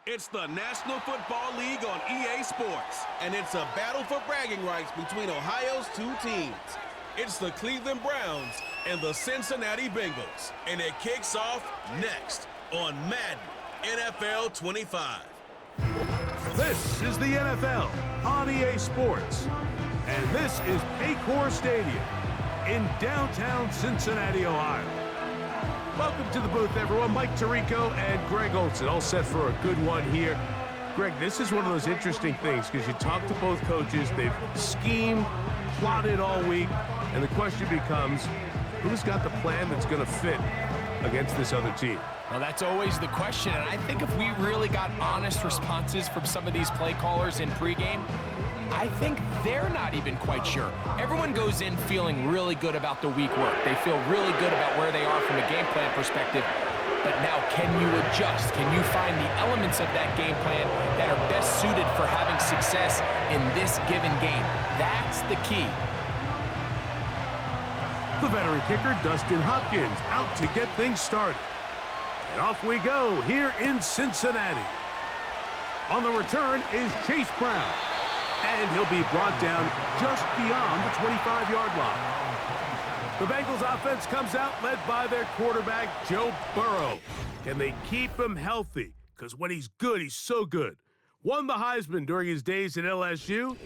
It's the National Football League on EA Sports, and it's a battle for bragging rights between Ohio's two teams. It's the Cleveland Browns and the Cincinnati Bengals, and it kicks off next on Madden NFL 25. This is the NFL on EA Sports, and this is Paycor Stadium in downtown Cincinnati, Ohio. Welcome to the booth, everyone. Mike Tirico and Greg Olson, all set for a good one here. Greg, this is one of those interesting things because you talk to both coaches. They've schemed, plotted all week, and the question becomes, who's got the plan that's going to fit against this other team? Well, that's always the question, and I think if we really got honest responses from some of these play callers in pregame, I think they're not even quite sure. Everyone goes in feeling really good about the week work. They feel really good about where they are from a game plan perspective. But now, can you adjust? Can you find the elements of that game plan that are best suited for having success in this given game? That's the key. The veteran kicker, Dustin Hopkins, out to get things started. And off we go here in Cincinnati. On the return is Chase Brown. And he'll be brought down just beyond the 25-yard line. The Bengals offense comes out led by their quarterback, Joe Burrow. Can they keep him healthy? Because when he's good, he's so good. Won the Heisman during his days at LSU.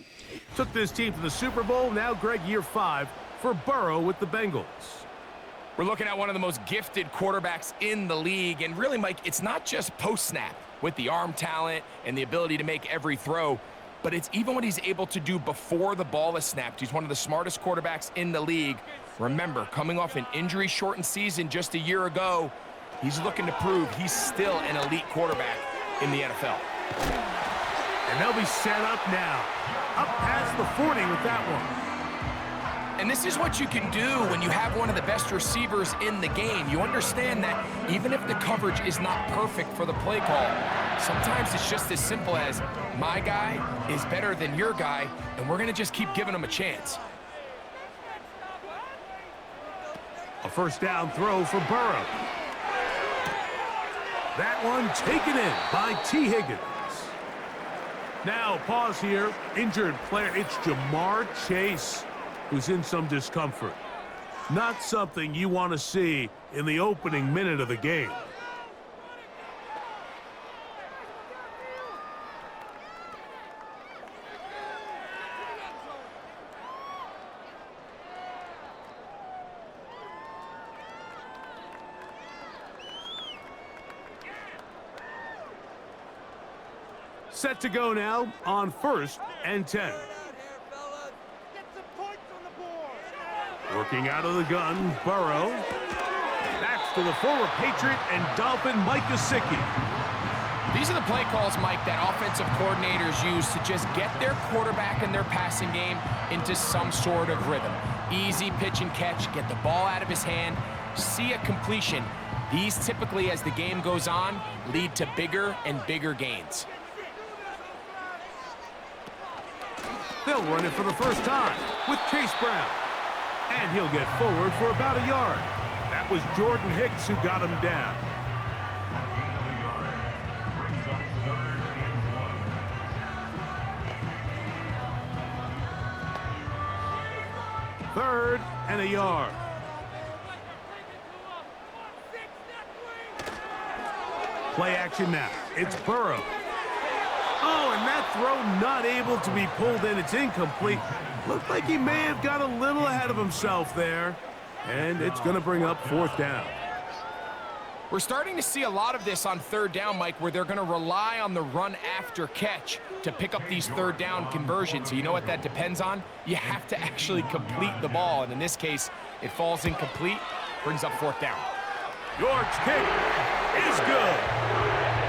Took this team to the Super Bowl. Now, Greg, year 5 for Burrow with the Bengals. We're looking at one of the most gifted quarterbacks in the league. And really, Mike, it's not just post-snap with the arm talent and the ability to make every throw, but it's even what he's able to do before the ball is snapped. He's one of the smartest quarterbacks in the league. Remember, coming off an injury-shortened season just a year ago, he's looking to prove he's still an elite quarterback in the NFL. And they'll be set up now. Up past the 40 with that one. And this is what you can do when you have one of the best receivers in the game. You understand that even if the coverage is not perfect for the play call, sometimes it's just as simple as, my guy is better than your guy, and we're going to just keep giving him a chance. A first down throw for Burrow. That one taken in by T. Higgins. Now, pause here. Injured player, it's Jamar Chase, who's in some discomfort. Not something you want to see in the opening minute of the game. Set to go now on 1st and 10. Working out of the gun, Burrow. Backs to the former Patriot and Dolphin Mike Gesicki. These are the play calls, Mike, that offensive coordinators use to just get their quarterback and their passing game into some sort of rhythm. Easy pitch and catch, get the ball out of his hand, see a completion. These typically, as the game goes on, lead to bigger and bigger gains. They'll run it for the first time with Chase Brown. And he'll get forward for about a yard. That was Jordan Hicks who got him down. Third and a yard. Play action now. It's Burrow. Oh, and that throw not able to be pulled in. It's incomplete. Looked like he may have got a little ahead of himself there. And it's going to bring up 4th down. We're starting to see a lot of this on 3rd down, Mike, where they're going to rely on the run after catch to pick up these 3rd down conversions. So you know what that depends on? You have to actually complete the ball. And in this case, it falls incomplete, brings up 4th down. York's kick is good.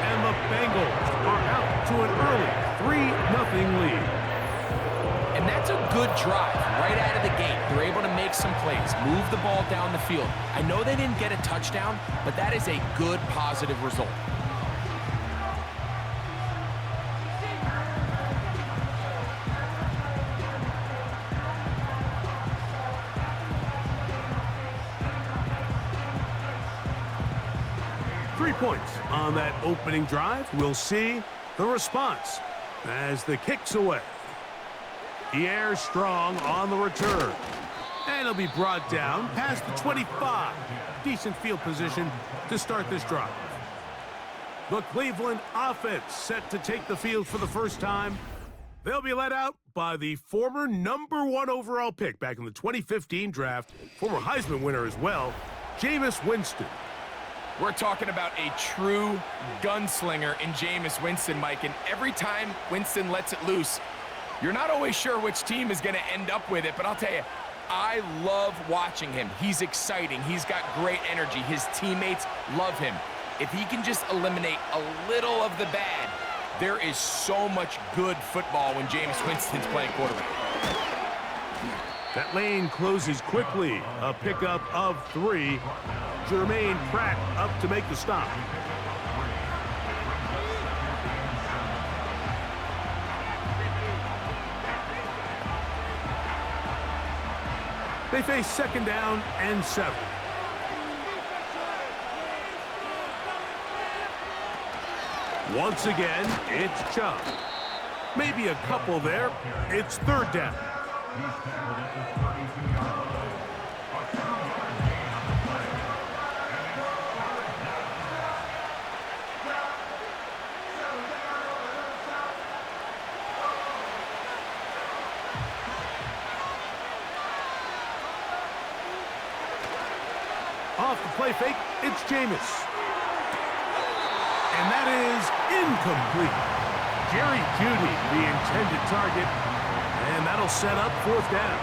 And the Bengals are out to an early 3-0 lead. And that's a good drive right out of the gate. They're able to make some plays, move the ball down the field. I know they didn't get a touchdown, but that is a good, positive result. Points on that opening drive. We'll see the response as the kick's away. He airs strong on the return. And he'll be brought down past the 25. Decent field position to start this drive. The Cleveland offense set to take the field for the first time. They'll be led out by the former #1 overall pick back in the 2015 draft, former Heisman winner as well, Jameis Winston. We're talking about a true gunslinger in Jameis Winston, Mike, and every time Winston lets it loose, you're not always sure which team is going to end up with it, but I'll tell you, I love watching him. He's exciting. He's got great energy. His teammates love him. If he can just eliminate a little of the bad, there is so much good football when Jameis Winston's playing quarterback. That lane closes quickly. A pickup of 3. Jermaine Pratt up to make the stop. They face 2nd down and 7. Once again, it's Chubb. Maybe a couple there. It's 3rd down. Off the play fake, it's Jameis. And that is incomplete. Jerry Jeudy, the intended target, and that'll set up 4th down.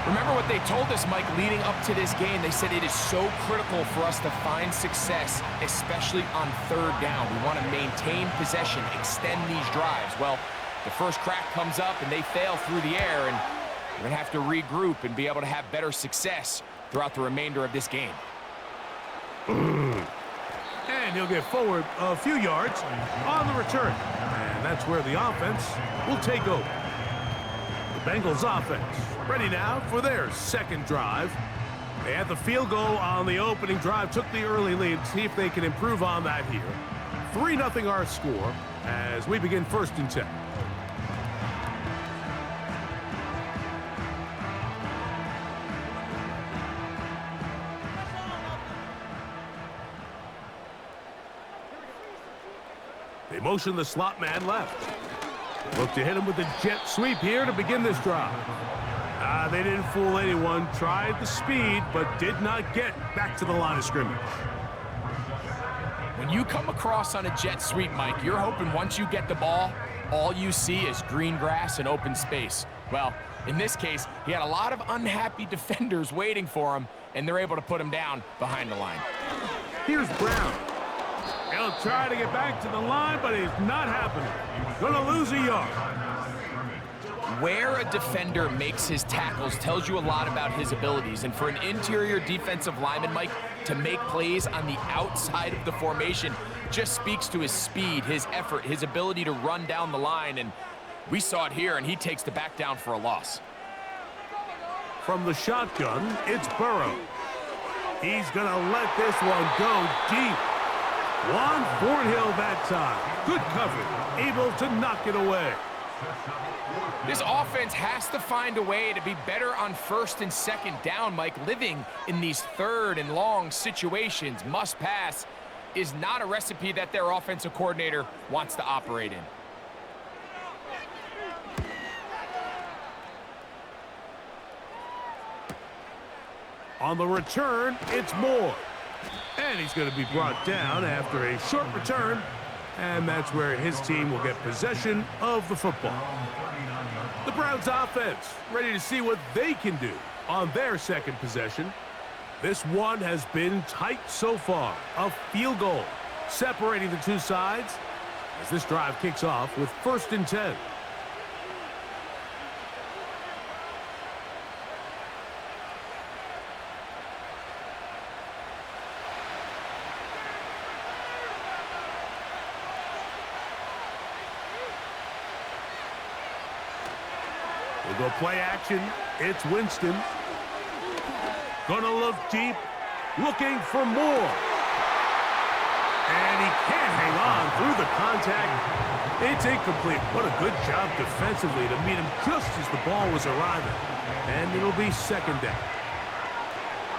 Remember what they told us, Mike, leading up to this game. They said it is so critical for us to find success, especially on 3rd down. We want to maintain possession, extend these drives. Well, the first crack comes up and they fail through the air, and we're going to have to regroup and be able to have better success throughout the remainder of this game. And he'll get forward a few yards on the return. And that's where the offense will take over. The Bengals offense ready now for their 2nd drive. They had the field goal on the opening drive, took the early lead. See if they can improve on that here. 3-0 our score as we begin 1st and 10. They motion the slot man left. Look to hit him with the jet sweep here to begin this drive. They didn't fool anyone. Tried the speed, but did not get back to the line of scrimmage. When you come across on a jet sweep, Mike, you're hoping once you get the ball, all you see is green grass and open space. Well, in this case, he had a lot of unhappy defenders waiting for him, and they're able to put him down behind the line. Here's Brown. He'll try to get back to the line, but it's not happening. Gonna lose a yard. Where a defender makes his tackles tells you a lot about his abilities. And for an interior defensive lineman, Mike, to make plays on the outside of the formation just speaks to his speed, his effort, his ability to run down the line. And we saw it here, and he takes the back down for a loss. From the shotgun, it's Burrow. He's gonna let this one go deep. Juan Thornhill that time. Good coverage, able to knock it away. This offense has to find a way to be better on 1st and 2nd down, Mike. Living in these 3rd and long situations, must pass, is not a recipe that their offensive coordinator wants to operate in. On the return, it's Moore. And he's going to be brought down after a short return. And that's where his team will get possession of the football. The Browns offense ready to see what they can do on their 2nd possession. This one has been tight so far. A field goal separating the two sides as this drive kicks off with 1st and 10. We'll go play action. It's Winston. Gonna look deep, looking for more. the contact. It's incomplete. What a good job defensively to meet him just as the ball was arriving. And it'll be second down.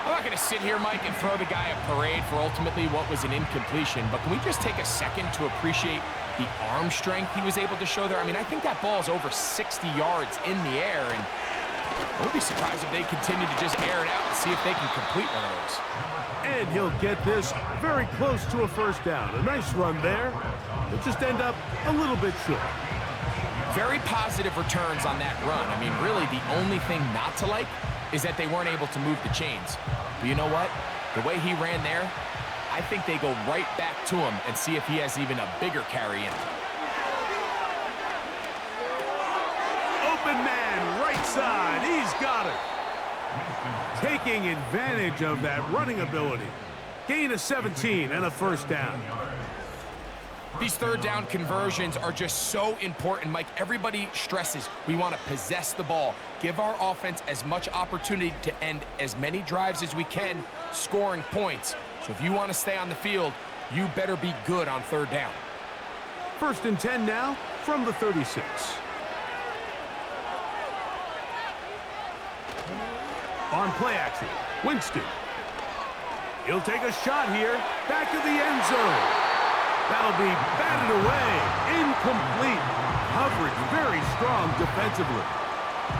I'm not going to sit here, Mike, and throw the guy a parade for ultimately what was an incompletion, but can we just take a second to appreciate the arm strength he was able to show there? I mean, I think that ball's over 60 yards in the air, and I would be surprised if they continue to just air it out and see if they can complete one of those. And he'll get this very close to a first down. A nice run there. He'll just end up a little bit short. Very positive returns on that run. I mean, really, the only thing not to like is that they weren't able to move the chains. But you know what? The way he ran there, I think they go right back to him and see if he has even a bigger carry in him. Open man, right side. He's got it. Taking advantage of that running ability. Gain of 17 and a first down. These third down conversions are just so important, Mike. Everybody stresses we want to possess the ball, give our offense as much opportunity to end as many drives as we can, scoring points. So if you want to stay on the field, you better be good on third down. First and 10 now from the 36. On play action, Winston. He'll take a shot here, back of the end zone. That'll be batted away, incomplete. Coverage very strong defensively.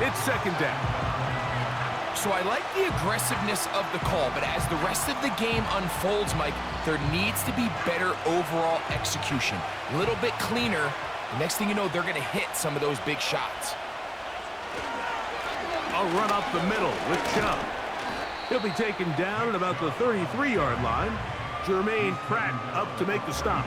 It's second down. So I like the aggressiveness of the call, but as the rest of the game unfolds, Mike, there needs to be better overall execution. A little bit cleaner. The next thing you know, they're going to hit some of those big shots. A run up the middle with Chubb. He'll be taken down at about the 33-yard line. Jermaine Pratt up to make the stop.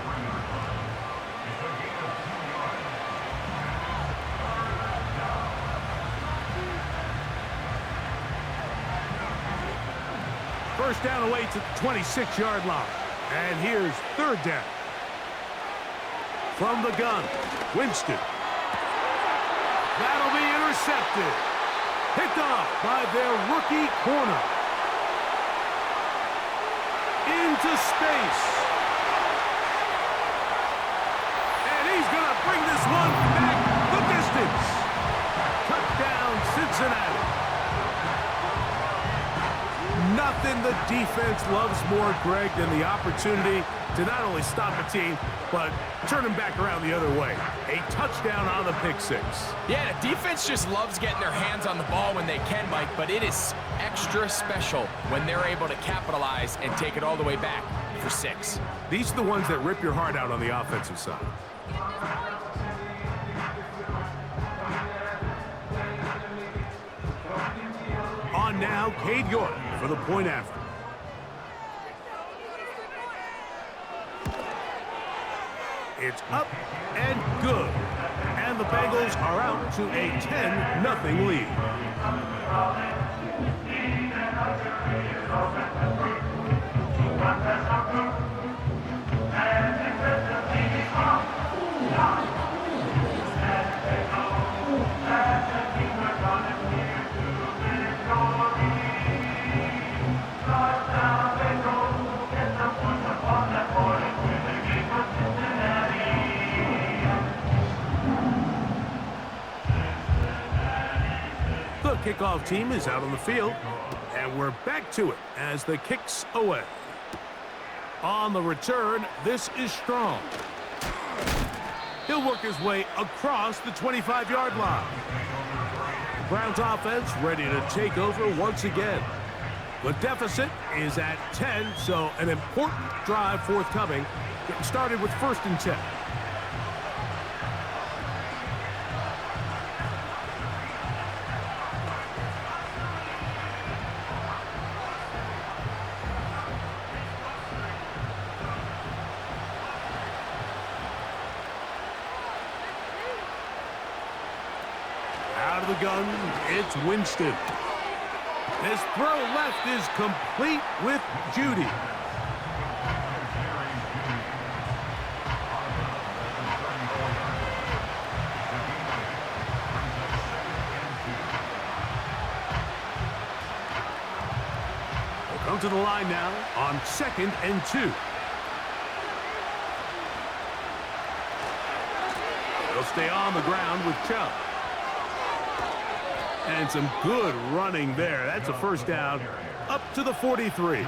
First down away to the 26-yard line. And here's third down. From the gun, Winston. That'll be intercepted. Picked off by their rookie corner. Into space. And he's going to bring this one back the distance. Touchdown, Cincinnati. Nothing the defense loves more, Greg, than the opportunity to not only stop a team, but turn them back around the other way. A touchdown on the pick six. Yeah, the defense just loves getting their hands on the ball when they can, Mike, but it is extra special when they're able to capitalize and take it all the way back for 6. These are the ones that rip your heart out on the offensive side. On now, Cade York for the point after. It's up and good. And the Bengals are out to a 10-0 lead. The kickoff team is out on the field, and we're back to it as the kick's away. On the return, this is Strong. He'll work his way across the 25-yard line. Browns offense ready to take over once again. The deficit is at 10, so an important drive forthcoming. Getting started with first and 10. Out of the gun, it's Winston. His throw left is complete with Judy. We'll come to the line now on 2nd and 2. They'll stay on the ground with Chubb. And some good running there. That's a first down up to the 43.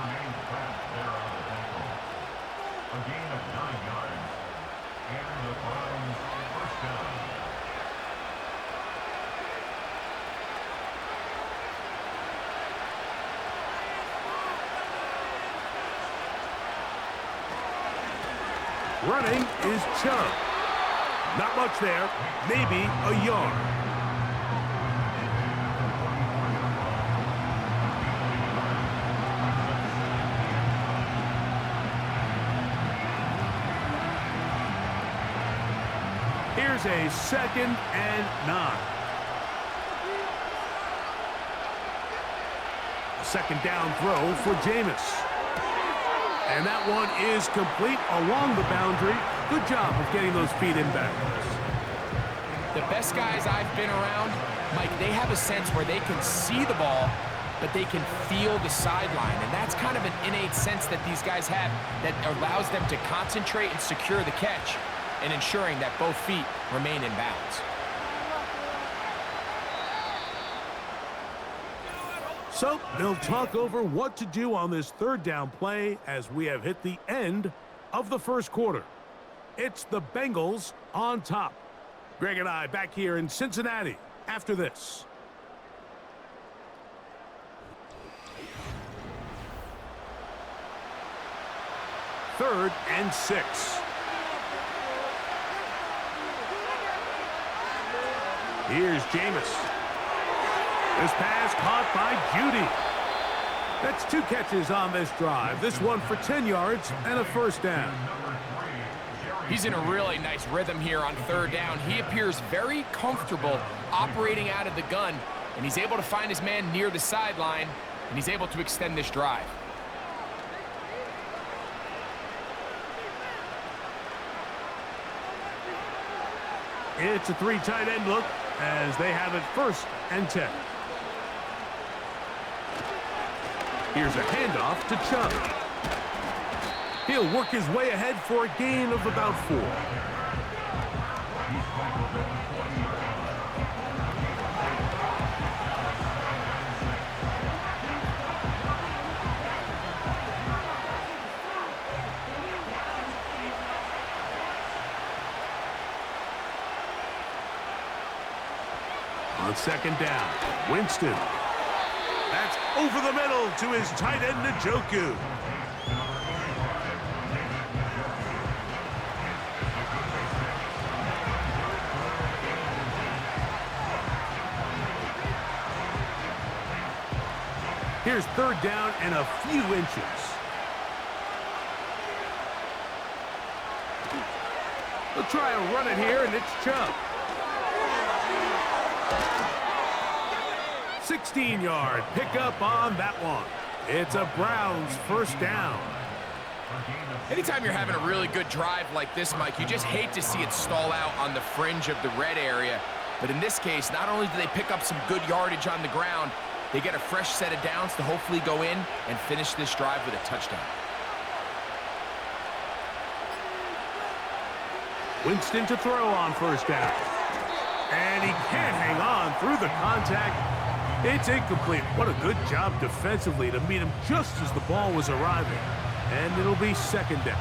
Running is Chubb. Not much there, maybe a yard. Here's a 2nd and 9. A 2nd down throw for Jameis. And that one is complete along the boundary. Good job of getting those feet in bounds. The best guys I've been around, Mike, they have a sense where they can see the ball, but they can feel the sideline. And that's kind of an innate sense that these guys have that allows them to concentrate and secure the catch and ensuring that both feet remain in bounds. So they'll talk over what to do on this 3rd down play as we have hit the end of the 1st quarter. It's the Bengals on top. Greg and I back here in Cincinnati after this. Third and 6. Here's Jameis. This pass caught by Judy. That's 2 catches on this drive. This one for 10 yards and a first down. He's in a really nice rhythm here on 3rd down. He appears very comfortable operating out of the gun, and he's able to find his man near the sideline, and he's able to extend this drive. It's a 3 tight end look as they have it 1st and 10. Here's a handoff to Chubb. He'll work his way ahead for a gain of about 4. On 2nd down, Winston. That's over the middle to his tight end, Njoku. Here's 3rd down and a few inches. They'll try and run it here, and it's Chubb. 16-yard pickup on that one. It's a Browns 1st down. Anytime you're having a really good drive like this, Mike, you just hate to see it stall out on the fringe of the red area. But in this case, not only do they pick up some good yardage on the ground, they get a fresh set of downs to hopefully go in and finish this drive with a touchdown. Winston to throw on 1st down. And he can't hang on through the contact. It's incomplete. What a good job defensively to meet him just as the ball was arriving. And it'll be 2nd down.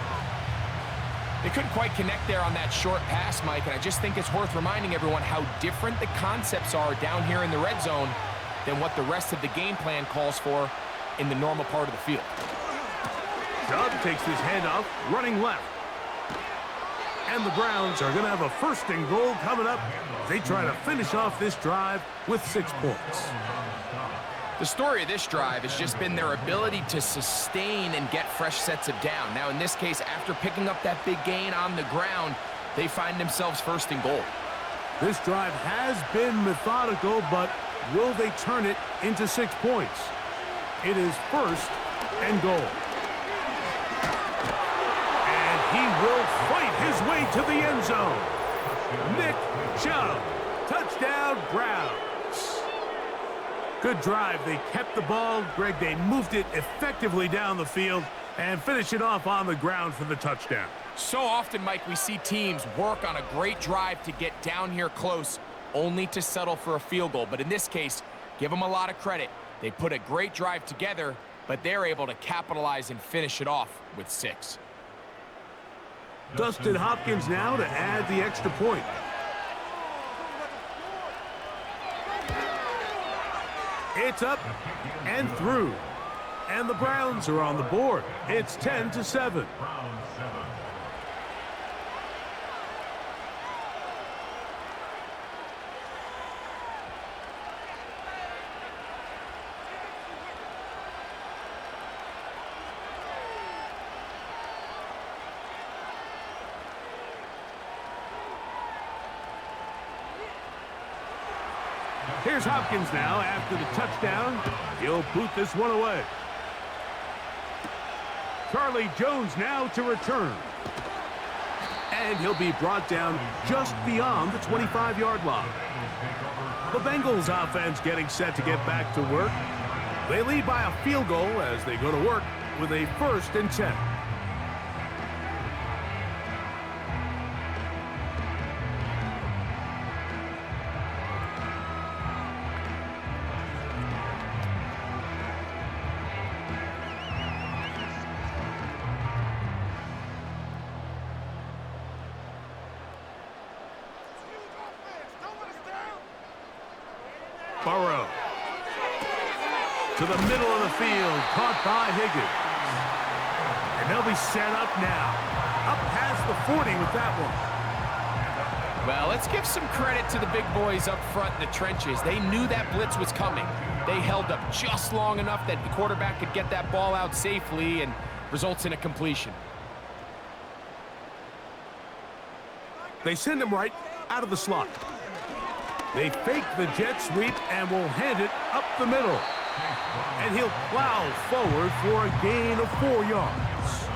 They couldn't quite connect there on that short pass, Mike, and I just think it's worth reminding everyone how different the concepts are down here in the red zone than what the rest of the game plan calls for in the normal part of the field. Chubb takes his handoff, running left. And the Browns are going to have a 1st and goal coming up. They try to finish off this drive with 6 points. The story of this drive has just been their ability to sustain and get fresh sets of down. Now, in this case, after picking up that big gain on the ground, they find themselves 1st and goal. This drive has been methodical, but will they turn it into 6 points? It is 1st and goal. He will fight his way to the end zone. Nick Chubb, touchdown Browns. Good drive. They kept the ball. Greg, they moved it effectively down the field and finished it off on the ground for the touchdown. So often, Mike, we see teams work on a great drive to get down here close, only to settle for a field goal. But in this case, give them a lot of credit. They put a great drive together, but they're able to capitalize and finish it off with 6. Dustin Hopkins now to add the extra point. It's up and through. And the Browns are on the board. It's 10-7. Here's Hopkins now after the touchdown. He'll boot this one away. Charlie Jones now to return. And he'll be brought down just beyond the 25-yard line. The Bengals offense getting set to get back to work. They lead by a field goal as they go to work with a 1st and 10. Burrow to the middle of the field, caught by Higgins. And they'll be set up now. Up past the 40 with that one. Well, let's give some credit to the big boys up front in the trenches. They knew that blitz was coming. They held up just long enough that the quarterback could get that ball out safely and results in a completion. They send him right out of the slot. They fake the jet sweep and will hand it up the middle. And he'll plow forward for a gain of 4 yards.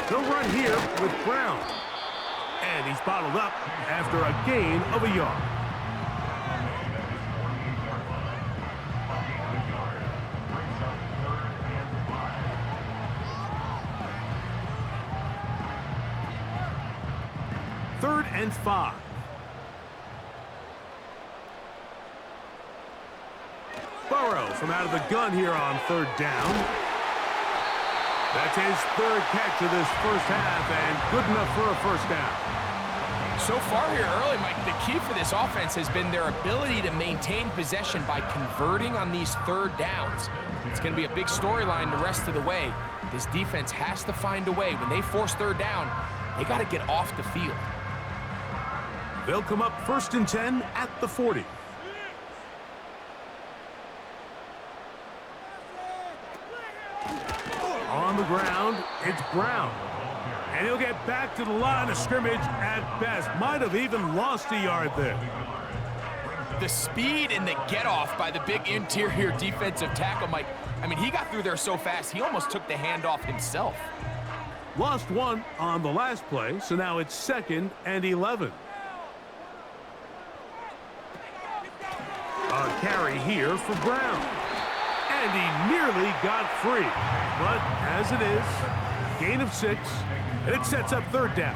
They'll run here with Brown. And he's bottled up after a gain of a yard. Third and 5. Burrow from out of the gun here on 3rd down. That's his 3rd catch of this first half and good enough for a 1st down. So far here early, Mike, the key for this offense has been their ability to maintain possession by converting on these 3rd downs. It's going to be a big storyline the rest of the way. This defense has to find a way. When they force 3rd down, they got to get off the field. They'll come up 1st and 10 at the 40. On the ground, it's Brown. And he'll get back to the line of scrimmage at best. Might have even lost a yard there. The speed and the get-off by the big interior defensive tackle, Mike. I mean, he got through there so fast, he almost took the handoff himself. Lost 1 on the last play, so now it's 2nd and 11. A carry here for Brown. And he nearly got free. But as it is, gain of 6, and it sets up 3rd down.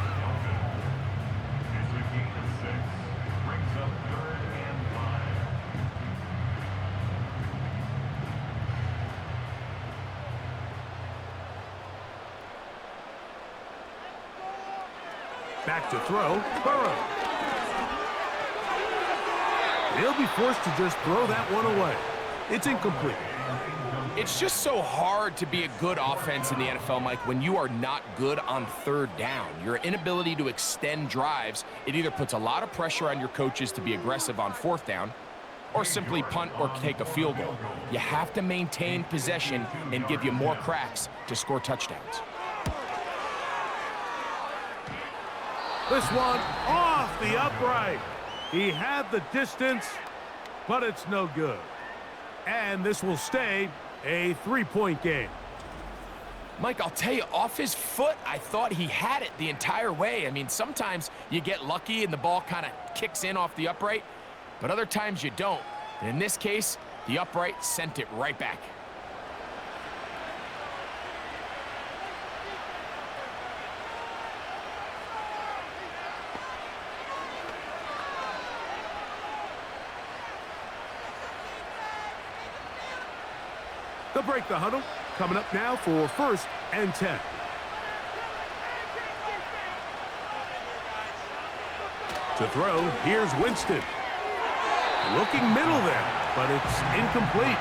Back to throw, Burrow. He'll be forced to just throw that one away. It's incomplete. It's just so hard to be a good offense in the NFL, Mike, when you are not good on 3rd down. Your inability to extend drives, it either puts a lot of pressure on your coaches to be aggressive on 4th down or simply punt or take a field goal. You have to maintain possession and give you more cracks to score touchdowns. This one off the upright. He had the distance, but it's no good. And this will stay a 3-point game. Mike, I'll tell you, off his foot, I thought he had it the entire way. I mean, sometimes you get lucky and the ball kind of kicks in off the upright, but other times you don't. And in this case, the upright sent it right back. They'll break the huddle. Coming up now for 1st and 10. To throw, here's Winston. Looking middle there, but it's incomplete.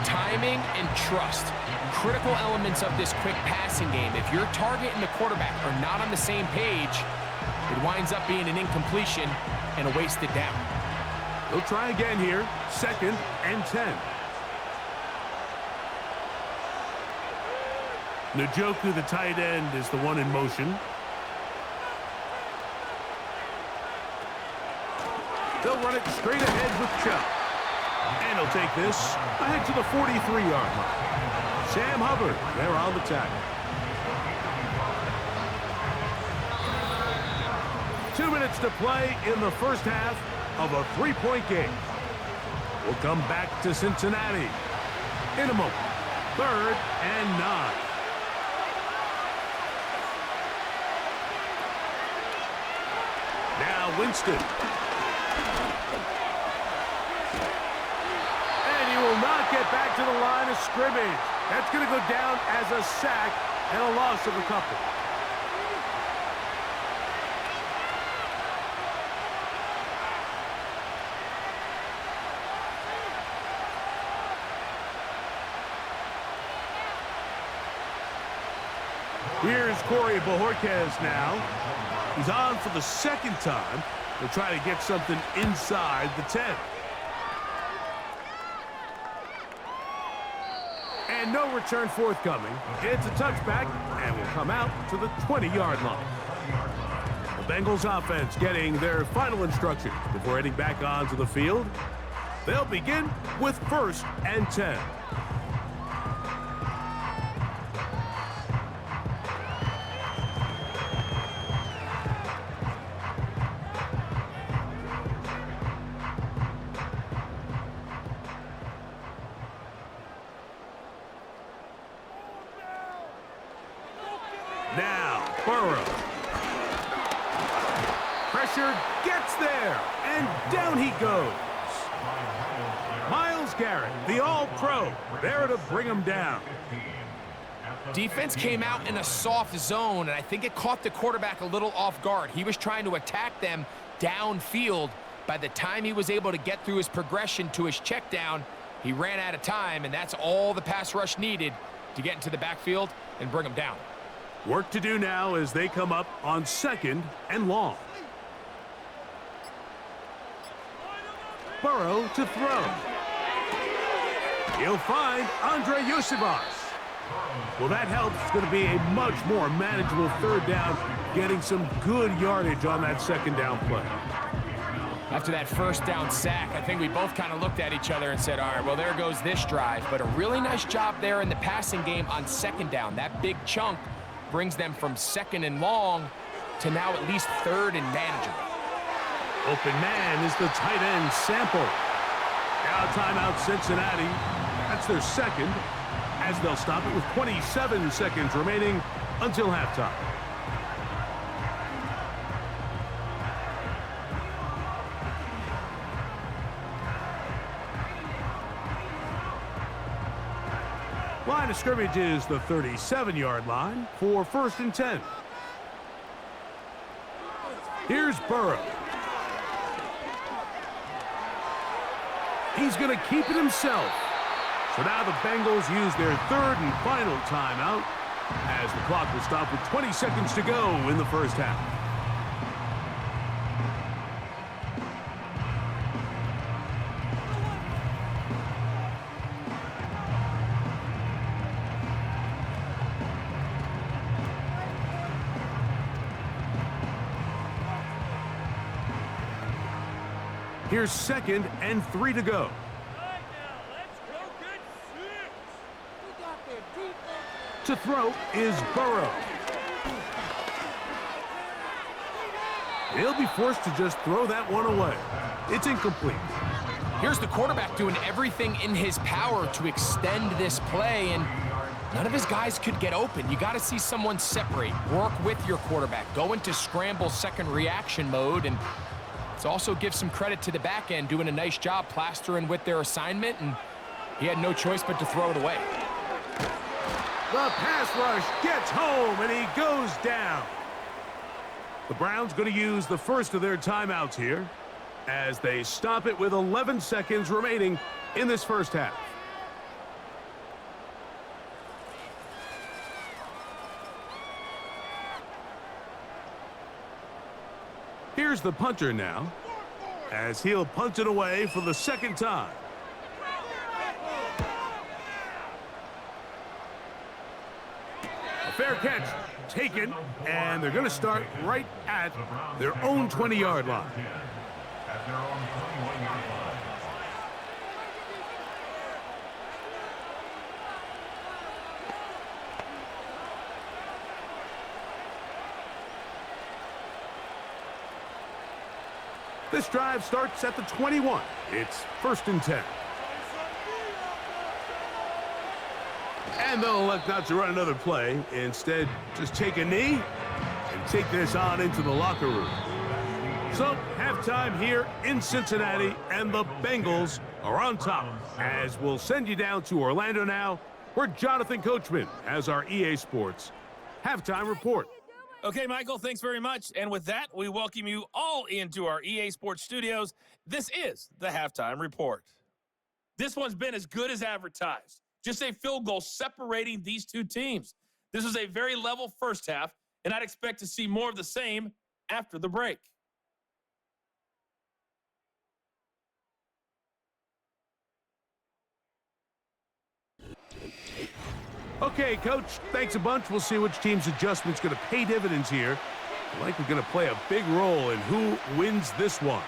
Timing and trust, critical elements of this quick passing game. If your target and the quarterback are not on the same page, it winds up being an incompletion and a wasted down. They'll try again here. 2nd and 10. Njoku, the tight end, is the one in motion. They'll run it straight ahead with Chubb. And he'll take this ahead to the 43-yard line. Sam Hubbard, they're on the tackle. 2 minutes to play in the first half of a 3-point game. We'll come back to Cincinnati in a moment. 3rd and 9. Now Winston. And he will not get back to the line of scrimmage. That's going to go down as a sack and a loss of a couple. Here's Corey Bojorquez now. He's on for the 2nd time. They'll try to get something inside the 10. And no return forthcoming. It's a touchback and will come out to the 20-yard line. The Bengals offense getting their final instructions before heading back onto the field. They'll begin with 1st and 10. Now, Burrow. Pressure gets there, and down he goes. Myles Garrett, the All-Pro, there to bring him down. Defense came out in a soft zone, and I think it caught the quarterback a little off guard. He was trying to attack them downfield. By the time he was able to get through his progression to his check down, he ran out of time, and that's all the pass rush needed to get into the backfield and bring him down. Work to do now as they come up on 2nd and long. Burrow to throw. He'll find Andre Yusibas. Well, that helps. It's going to be a much more manageable 3rd down, getting some good yardage on that 2nd down play. After that 1st down sack, I think we both kind of looked at each other and said, all right, well, there goes this drive. But a really nice job there in the passing game on 2nd down. That big chunk brings them from 2nd and long to now at least 3rd and manageable. Open man is the tight end, Sample. Now timeout Cincinnati. That's their 2nd, as they'll stop it with 27 seconds remaining until halftime. Line of scrimmage is the 37-yard line for 1st and 10. Here's Burrow. He's going to keep it himself. So now the Bengals use their 3rd and final timeout as the clock will stop with 20 seconds to go in the first half. Here's 2nd and 3 to go. To throw is Burrow. He'll be forced to just throw that one away. It's incomplete. Here's the quarterback doing everything in his power to extend this play, and none of his guys could get open. You got to see someone separate, work with your quarterback, go into scramble second reaction mode, and let's also give some credit to the back end doing a nice job plastering with their assignment, and he had no choice but to throw it away. The pass rush gets home, and he goes down. The Browns going to use the first of their timeouts here as they stop it with 11 seconds remaining in this first half. Here's the punter now, as he'll punt it away for the second time. A fair catch taken, and they're going to start right at their own 20-yard line. This drive starts at the 21. It's 1st and 10. And they'll elect not to run another play. Instead, just take a knee and take this on into the locker room. So, halftime here in Cincinnati, and the Bengals are on top. As we'll send you down to Orlando now, where Jonathan Coachman has our EA Sports halftime report. Okay, Michael, thanks very much. And with that, we welcome you all into our EA Sports studios. This is the halftime report. This one's been as good as advertised. Just a field goal separating these two teams. This was a very level first half, and I'd expect to see more of the same after the break. Okay, Coach, thanks a bunch. We'll see which team's adjustment's going to pay dividends here. I like we're going to play a big role in who wins this one.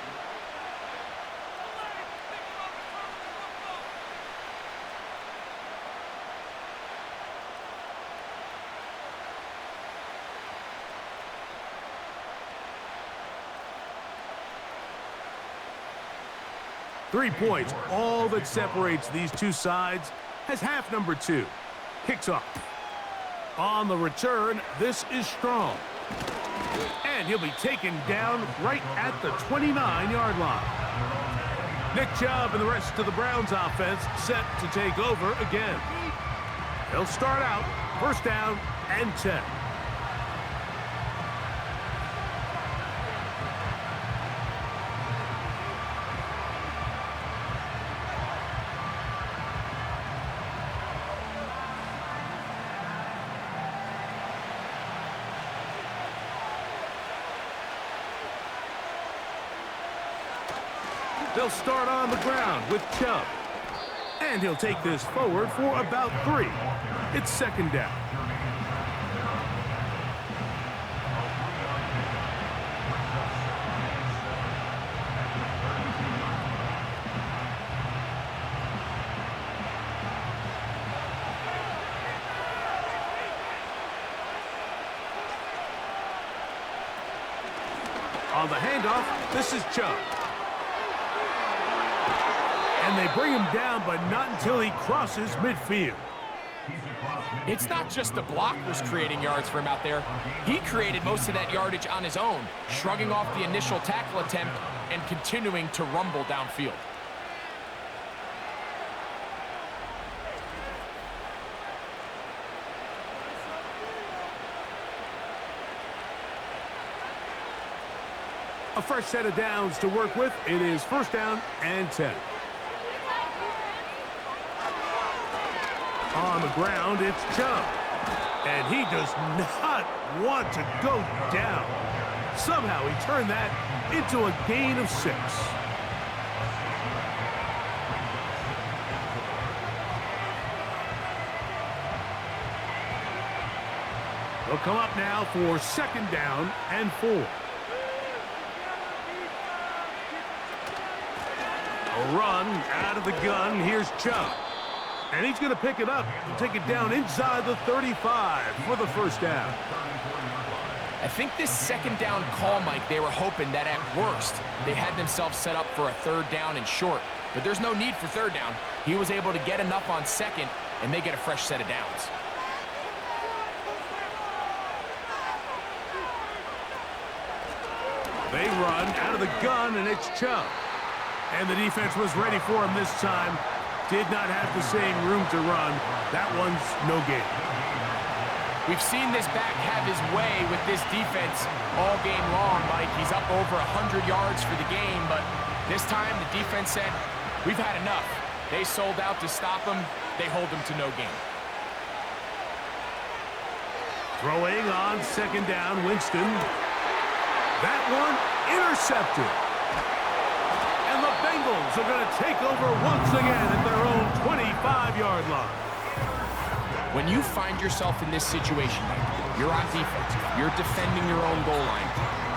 Three points, all that separates these two sides, has half number 2. Kicks off. On the return, this is strong. And he'll be taken down right at the 29-yard line. Nick Chubb and the rest of the Browns offense set to take over again. They'll start out 1st down and 10. They'll start on the ground with Chubb. And he'll take this forward for about 3. It's 2nd down. On the handoff, this is Chubb. And they bring him down, but not until he crosses midfield. It's not just the blockers creating yards for him out there. He created most of that yardage on his own, shrugging off the initial tackle attempt and continuing to rumble downfield. A fresh set of downs to work with. It is 1st down and 10. On the ground, it's Chubb. And he does not want to go down. Somehow he turned that into a gain of 6. They'll come up now for 2nd down and 4. A run out of the gun. Here's Chubb. And he's going to pick it up and take it down inside the 35 for the first down. I think this second down call, Mike, they were hoping that at worst they had themselves set up for a third down and short. But there's no need for third down. He was able to get enough on second, and they get a fresh set of downs. They run out of the gun, and it's Chubb. And the defense was ready for him this time. Did not have the same room to run. That one's no gain. We've seen this back have his way with this defense all game long, Mike. He's up over 100 yards for the game, but this time the defense said, we've had enough. They sold out to stop him. They hold him to no gain. Throwing on second down, Winston. That one intercepted. And the Bengals are going to take over once again at their own 25-yard line. When you find yourself in this situation, you're on defense, you're defending your own goal line,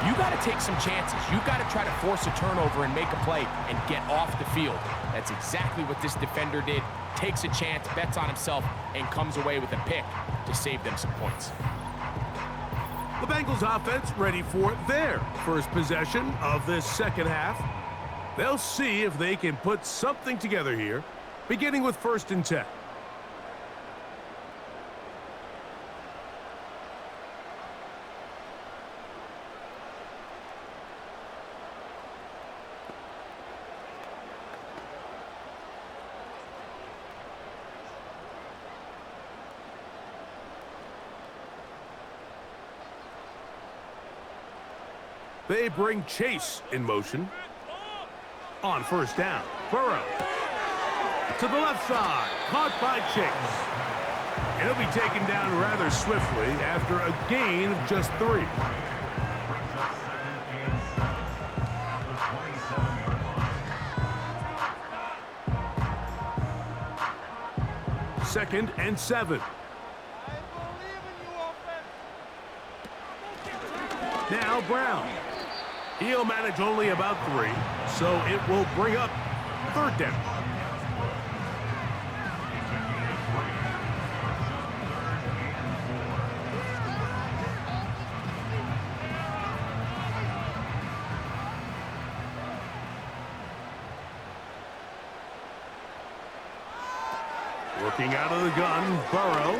you got to take some chances. You got to try to force a turnover and make a play and get off the field. That's exactly what this defender did. Takes a chance, bets on himself, and comes away with a pick to save them some points. The Bengals offense ready for their first possession of this second half. They'll see if they can put something together here, beginning with 1st and 10. They bring Chase in motion. On 1st down, Burrow. To the left side, caught by Chase. And he'll be taken down rather swiftly after a gain of just 3. Second and 7. Now Brown. He'll manage only about 3, so it will bring up 3rd down. Working out of the gun, Burrow.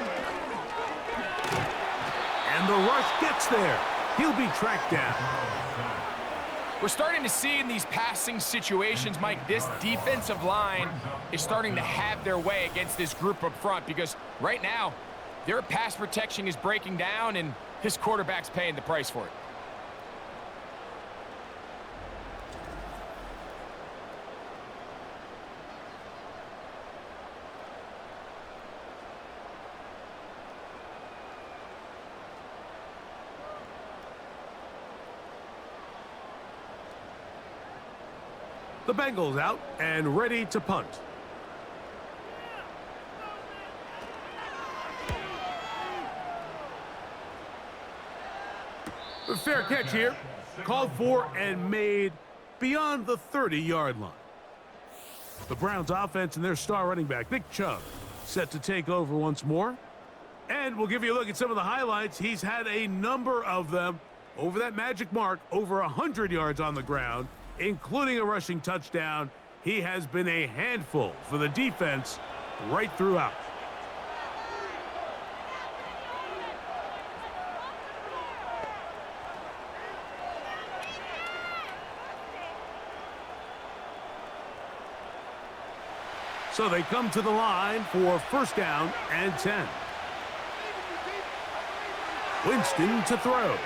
And the rush gets there. He'll be tracked down. We're starting to see in these passing situations, Mike, this defensive line is starting to have their way against this group up front because right now, their pass protection is breaking down and his quarterback's paying the price for it. The Bengals out and ready to punt. A fair catch here. Called for and made beyond the 30-yard line. The Browns offense and their star running back, Nick Chubb, set to take over once more. And we'll give you a look at some of the highlights. He's had a number of them over that magic mark, over 100 yards on the ground, including a rushing touchdown. He has been a handful for the defense right throughout. So they come to the line for 1st down and 10. Winston to throw.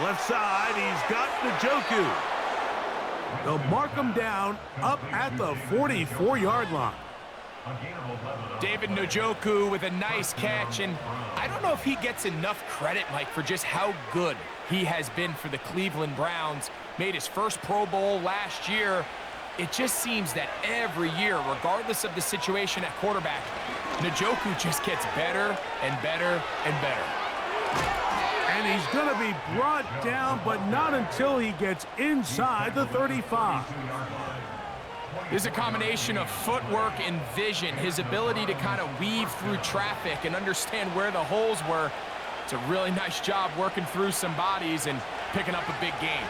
Left side, he's got Njoku. They'll mark him down up at the 44-yard line. David Njoku with a nice catch, and I don't know if he gets enough credit, Mike, for just how good he has been for the Cleveland Browns. Made his first Pro Bowl last year. It just seems that every year, regardless of the situation at quarterback, Njoku just gets better and better and better. And he's going to be brought down, but not until he gets inside the 35. There's a combination of footwork and vision, his ability to kind of weave through traffic and understand where the holes were. It's a really nice job working through some bodies and picking up a big game.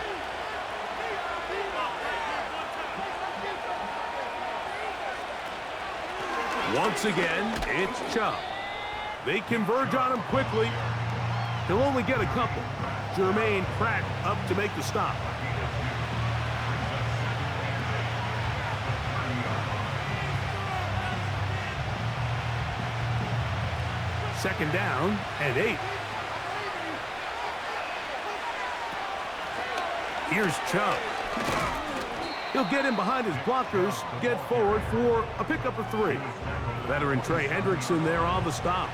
Once again, it's Chubb. They converge on him quickly. He'll only get a couple. Jermaine Pratt up to make the stop. Second down and 8. Here's Chubb. He'll get in behind his blockers, get forward for a pickup of 3. Veteran Trey Hendrickson there on the stop.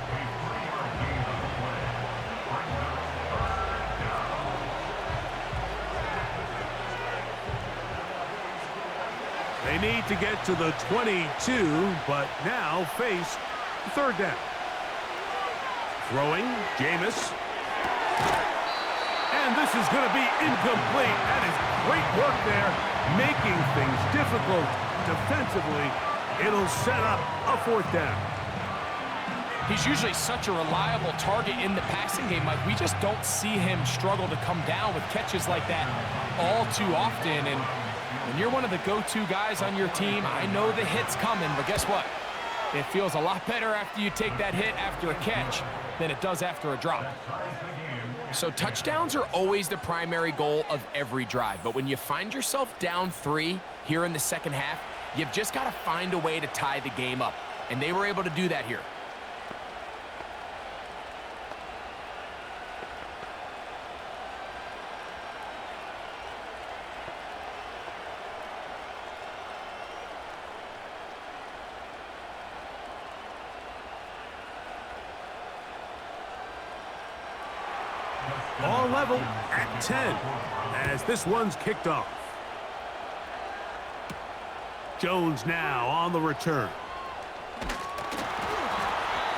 They need to get to the 22, but now face third down. Throwing, Jameis. And this is going to be incomplete. That is great work there, making things difficult defensively. It'll set up a 4th down. He's usually such a reliable target in the passing game. Like, we just don't see him struggle to come down with catches like that all too often. And when you're one of the go-to guys on your team, I know the hit's coming, but guess what? It feels a lot better after you take that hit after a catch than it does after a drop. So touchdowns are always the primary goal of every drive, but when you find yourself down 3 here in the second half, you've just got to find a way to tie the game up, and they were able to do that here. All level at 10 as this one's kicked off. Jones now on the return.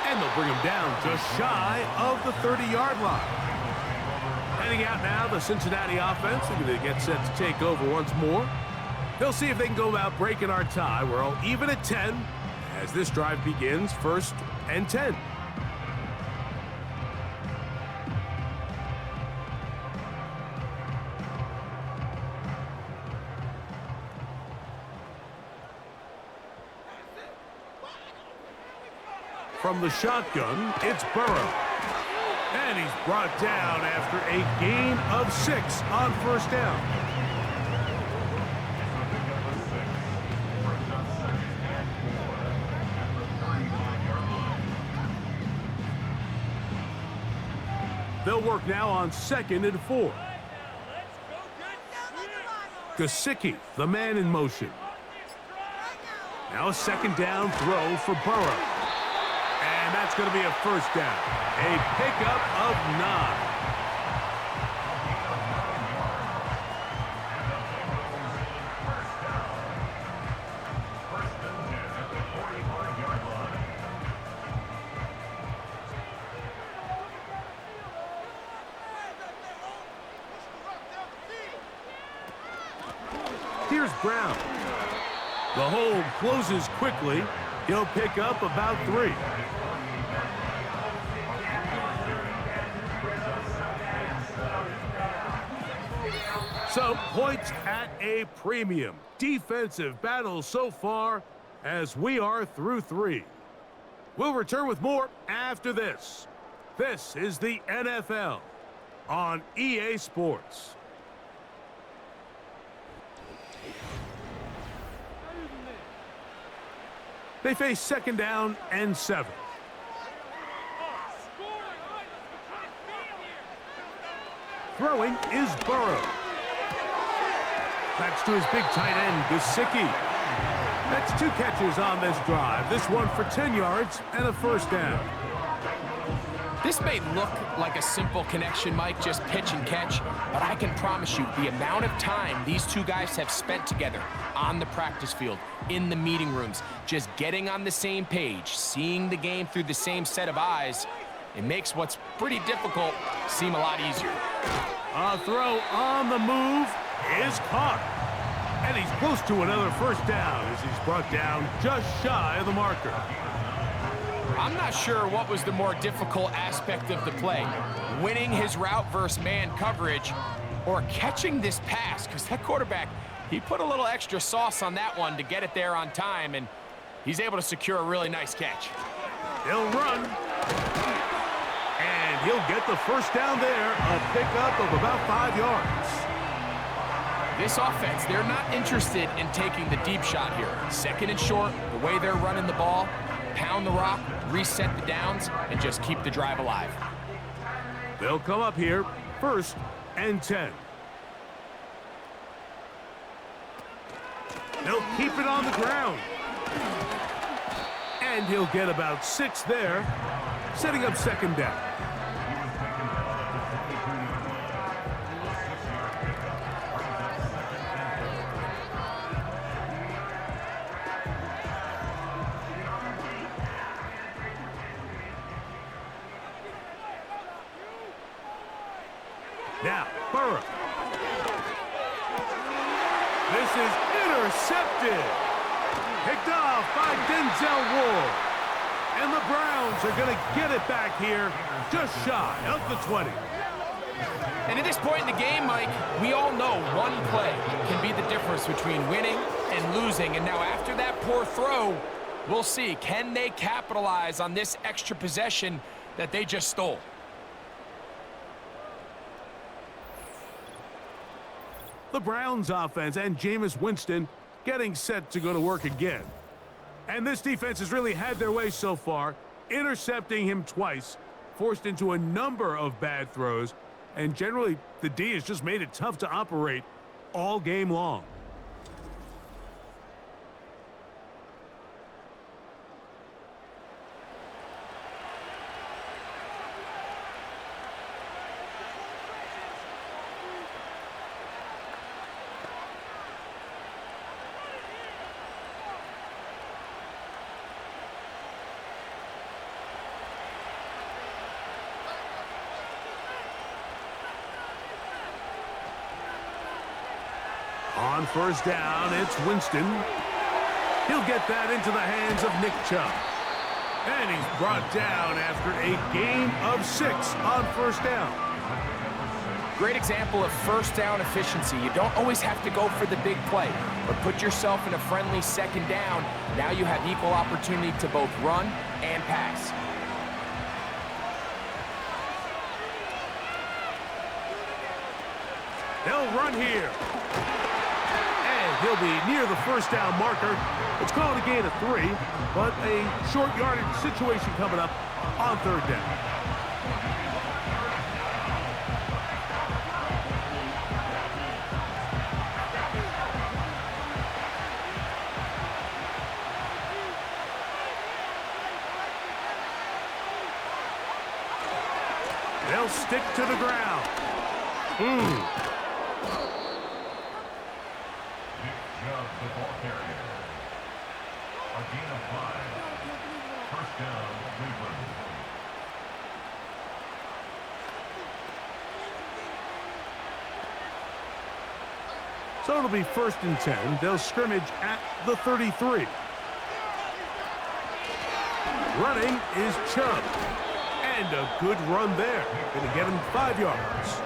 And they'll bring him down just shy of the 30-yard line. Heading out now, the Cincinnati offense. They get set to take over once more. They'll see if they can go about breaking our tie. We're all even at 10 as this drive begins, 1st and 10. From the shotgun, it's Burrow. And he's brought down after a gain of 6 on 1st down. They'll work now on 2nd and 4. Gesicki, the man in motion. Now a 2nd down throw for Burrow. And that's going to be a 1st down. A pickup of 9. Here's Brown. The hold closes quickly. He'll pick up about 3. So, points at a premium. Defensive battle so far as we are through 3. We'll return with more after this. This is the NFL on EA Sports. They face 2nd down and 7. Throwing is Burrow. That's to his big tight end, Gesicki. That's 2 catches on this drive. This one for 10 yards and a 1st down. This may look like a simple connection, Mike, just pitch and catch, but I can promise you the amount of time these 2 guys have spent together on the practice field, in the meeting rooms, just getting on the same page, seeing the game through the same set of eyes, it makes what's pretty difficult seem a lot easier. A throw on the move is caught. And he's close to another first down as he's brought down just shy of the marker. I'm not sure what was the more difficult aspect of the play, winning his route versus man coverage or catching this pass, because that quarterback, he put a little extra sauce on that one to get it there on time, and he's able to secure a really nice catch. He'll run. And he'll get the first down there, a pickup of about 5 yards. This offense, they're not interested in taking the deep shot here. Second and short, the way they're running the ball, pound the rock, reset the downs, and just keep the drive alive. They'll come up here, 1st and 10. They'll keep it on the ground. And he'll get about 6 there, setting up 2nd down. Now, Burrow. This is intercepted. Picked off by Denzel Ward. And the Browns are going to get it back here just shy of the 20. And at this point in the game, Mike, we all know one play can be the difference between winning and losing. And now after that poor throw, we'll see, can they capitalize on this extra possession that they just stole? The Browns offense and Jameis Winston getting set to go to work again. And this defense has really had their way so far, intercepting him twice, forced into a number of bad throws, and generally the D has just made it tough to operate all game long. On 1st down, it's Winston. He'll get that into the hands of Nick Chubb. And he's brought down after a gain of 6 on 1st down. Great example of 1st down efficiency. You don't always have to go for the big play, but put yourself in a friendly 2nd down. Now you have equal opportunity to both run and pass. They'll run here. He'll be near the 1st down marker. It's called a gain of 3, but a short yardage situation coming up on 3rd down. They'll stick to the ground. The ball carrier. A gain of 5. 1st down, Cleveland. So it'll be 1st and 10. They'll scrimmage at the 33. Running is Chubb. And a good run there. Going to get him 5 yards.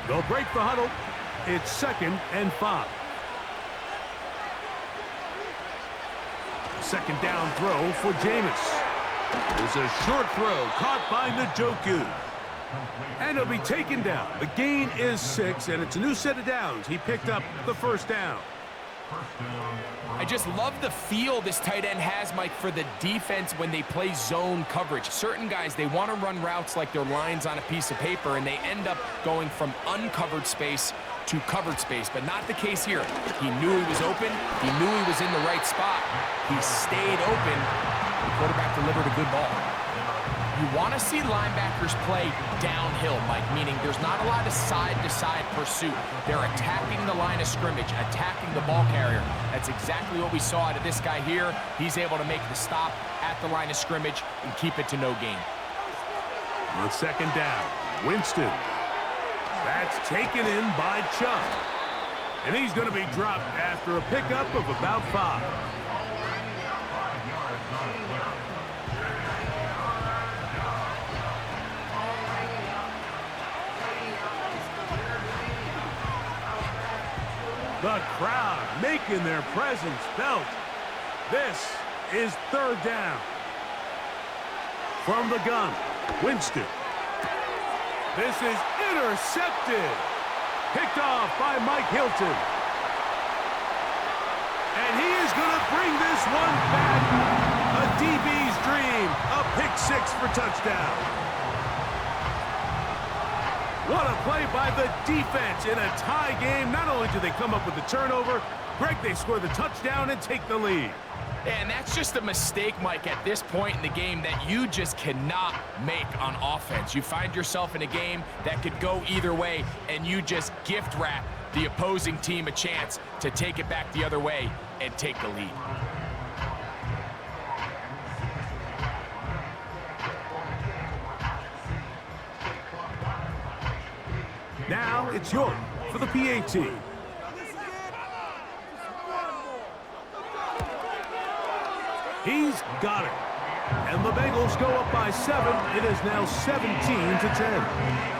They'll break the huddle. It's 2nd and 5. 2nd down throw for Jameis. It's a short throw caught by Njoku. And it'll be taken down. The gain is 6, and it's a new set of downs. He picked up the 1st down. I just love the feel this tight end has, Mike, for the defense when they play zone coverage. Certain guys, they want to run routes like they're lines on a piece of paper, and they end up going from uncovered space to covered space, but not the case here. He knew he was open. He knew he was in the right spot. He stayed open. The quarterback delivered a good ball. You want to see linebackers play downhill, Mike, meaning there's not a lot of side-to-side pursuit. They're attacking the line of scrimmage, attacking the ball carrier. That's exactly what we saw out of this guy here. He's able to make the stop at the line of scrimmage and keep it to no gain. On second down, Winston. That's taken in by Chubb. And he's going to be dropped after a pickup of about 5. The crowd making their presence felt. This is third down. From the gun, Winston. This is intercepted. Picked off by Mike Hilton. And he is going to bring this one back. A DB's dream. A pick 6 for touchdown. What a play by the defense in a tie game. Not only do they come up with the turnover, Greg, they score the touchdown and take the lead. And that's just a mistake, Mike, at this point in the game that you just cannot make on offense. You find yourself in a game that could go either way, and you just gift wrap the opposing team a chance to take it back the other way and take the lead. Now it's York for the PAT. He's got it. And the Bengals go up by 7. It is now 17-10.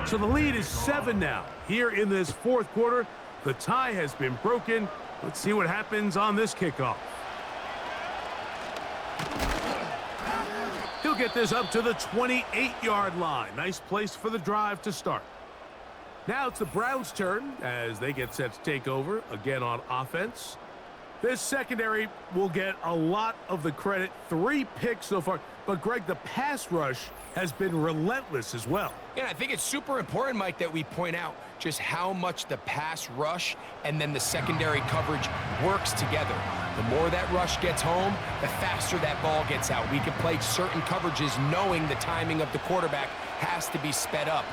So the lead is 7 now. Here in this fourth quarter, the tie has been broken. Let's see what happens on this kickoff. He'll get this up to the 28-yard line. Nice place for the drive to start. Now it's the Browns' turn as they get set to take over again on offense. This secondary will get a lot of the credit. 3 picks so far. But, Greg, the pass rush has been relentless as well. Yeah, I think it's super important, Mike, that we point out just how much the pass rush and then the secondary coverage works together. The more that rush gets home, the faster that ball gets out. We can play certain coverages knowing the timing of the quarterback has to be sped up.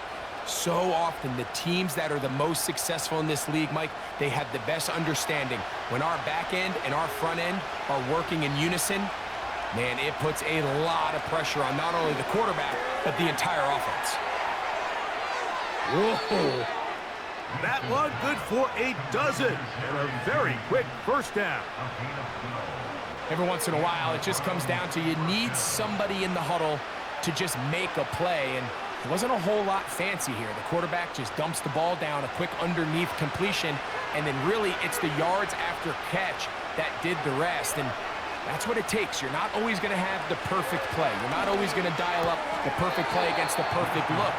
So often, the teams that are the most successful in this league, Mike, they have the best understanding. When our back end and our front end are working in unison, man, it puts a lot of pressure on not only the quarterback, but the entire offense. Whoa. That one good for a dozen and a very quick first down. Every once in a while, it just comes down to you need somebody in the huddle to just make a play, and it wasn't a whole lot fancy here. The quarterback just dumps the ball down, a quick underneath completion, and then really it's the yards after catch that did the rest. And that's what it takes. You're not always going to have the perfect play. You're not always going to dial up the perfect play against the perfect look.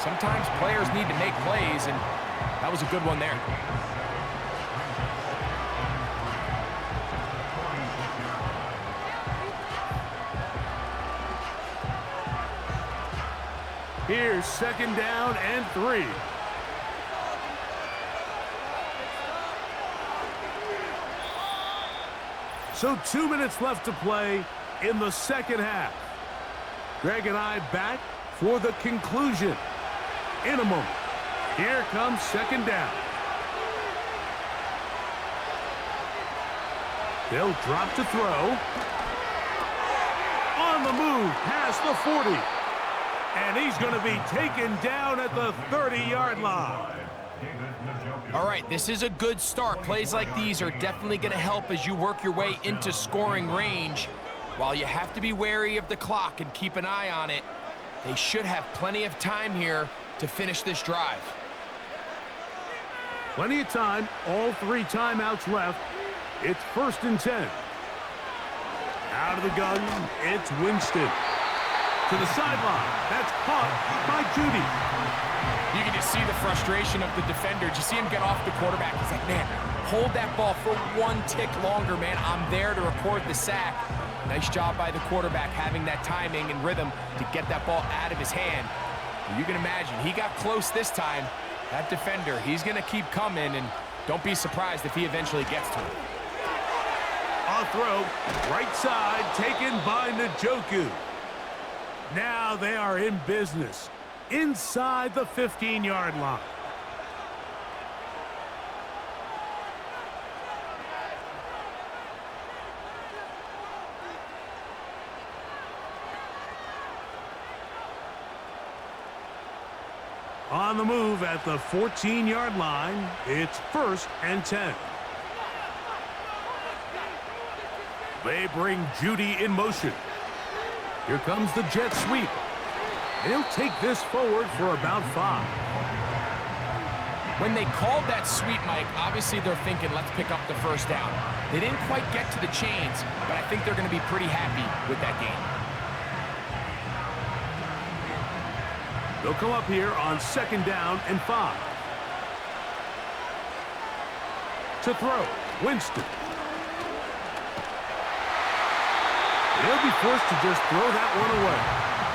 Sometimes players need to make plays, and that was a good one there. Here's second down and 3. So 2 minutes left to play in the second half. Greg and I back for the conclusion in a moment. Here comes second down. They'll drop to throw. On the move past the 40. And he's going to be taken down at the 30-yard line. All right, this is a good start. Plays like these are definitely going to help as you work your way into scoring range. While you have to be wary of the clock and keep an eye on it, they should have plenty of time here to finish this drive. Plenty of time. All 3 timeouts left. It's 1st and 10. Out of the gun, it's Winston. to the sideline. That's caught by Judy. You can just see the frustration of the defender. Did you see him get off the quarterback? He's like, man, hold that ball for one tick longer, man. I'm there to record the sack. Nice job by the quarterback having that timing and rhythm to get that ball out of his hand. But you can imagine, he got close this time. That defender, he's going to keep coming, and don't be surprised if he eventually gets to him. On throw, right side, taken by Njoku. Now they are in business, inside the 15-yard line. On the move at the 14-yard line, it's 1st and 10. They bring Judy in motion. Here comes the jet sweep. He'll take this forward for about 5. When they called that sweep, Mike, obviously they're thinking, let's pick up the first down. They didn't quite get to the chains, but I think they're going to be pretty happy with that game. They'll come up here on 2nd down and 5. To throw, Winston. They'll be forced to just throw that one away.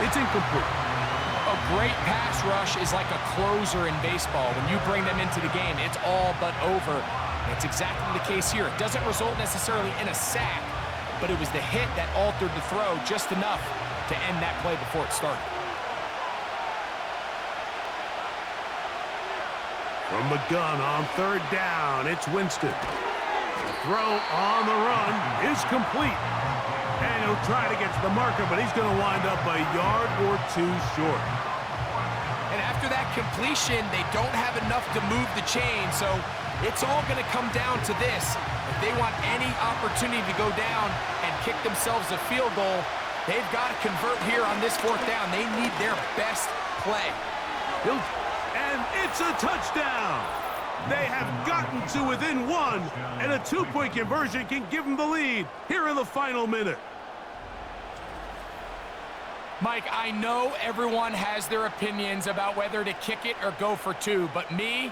It's incomplete. A great pass rush is like a closer in baseball. When you bring them into the game, it's all but over. That's exactly the case here. It doesn't result necessarily in a sack, but it was the hit that altered the throw just enough to end that play before it started. From the gun on 3rd down, it's Winston. The throw on the run is complete. And he'll try to get to the marker, but he's going to wind up a yard or 2 short. And after that completion, they don't have enough to move the chain, so it's all going to come down to this. If they want any opportunity to go down and kick themselves a field goal, they've got to convert here on this 4th down. They need their best play. And it's a touchdown. They have gotten to within 1, and a 2-point conversion can give them the lead here in the final minute. Mike, I know everyone has their opinions about whether to kick it or go for 2, but my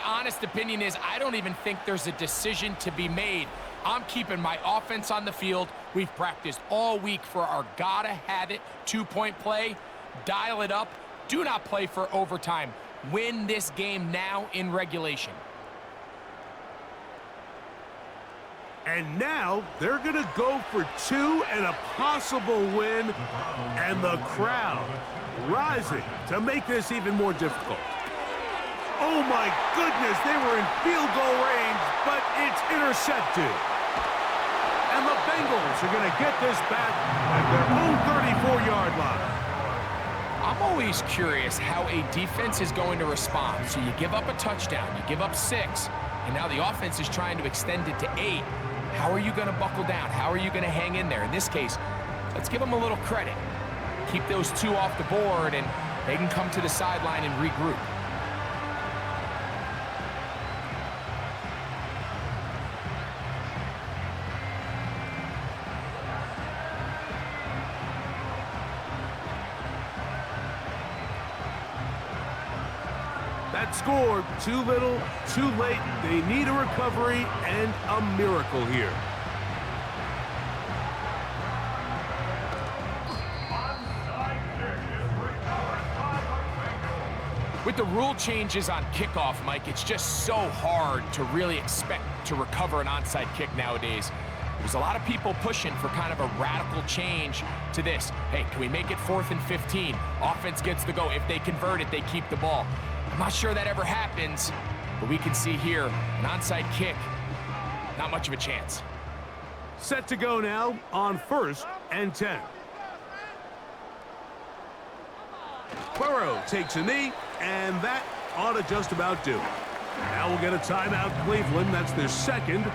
honest opinion is I don't even think there's a decision to be made. I'm keeping my offense on the field. We've practiced all week for our gotta-have-it 2-point play. Dial it up. Do not play for overtime. Win this game now in regulation. And now they're going to go for 2 and a possible win, and the crowd rising to make this even more difficult. Oh my goodness, they were in field goal range, but it's intercepted. And the Bengals are going to get this back at their own 34-yard line. I'm always curious how a defense is going to respond. So you give up a touchdown, you give up 6, and now the offense is trying to extend it to 8. How are you going to buckle down? How are you going to hang in there? In this case, let's give them a little credit. Keep those 2 off the board, and they can come to the sideline and regroup. That score, too little, too late. They need a recovery and a miracle here. With the rule changes on kickoff, Mike, it's just so hard to really expect to recover an onside kick nowadays. There's a lot of people pushing for kind of a radical change to this. Hey, can we make it 4th and 15? Offense gets the go. If they convert it, they keep the ball. I'm not sure that ever happens, but we can see here an onside kick, not much of a chance. Set to go now on 1st and 10. Burrow takes a knee, and that ought to just about do it. Now we'll get a timeout, Cleveland. That's their 2nd.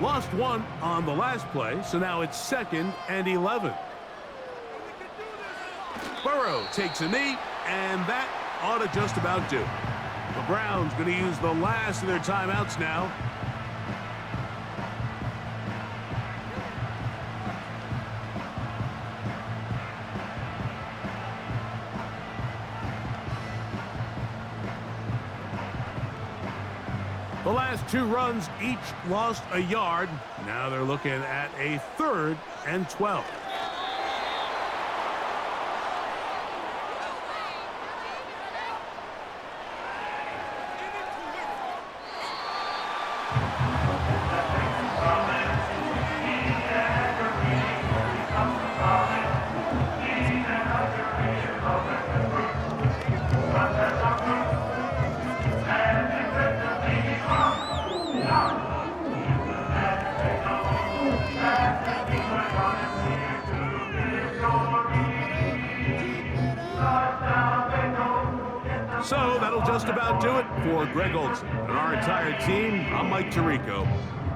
Lost 1 on the last play, so now it's 2nd and 11. Burrow takes a knee, and that ought to just about do it. The Browns going to use the last of their timeouts now. The last two runs each lost a yard. Now they're looking at a 3rd and 12. So that'll just about do it for Greg Olson and our entire team. I'm Mike Tirico.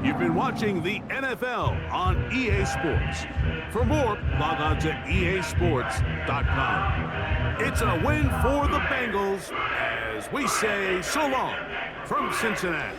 You've been watching the NFL on EA Sports. For more, log on to easports.com. It's a win for the Bengals as we say so long from Cincinnati.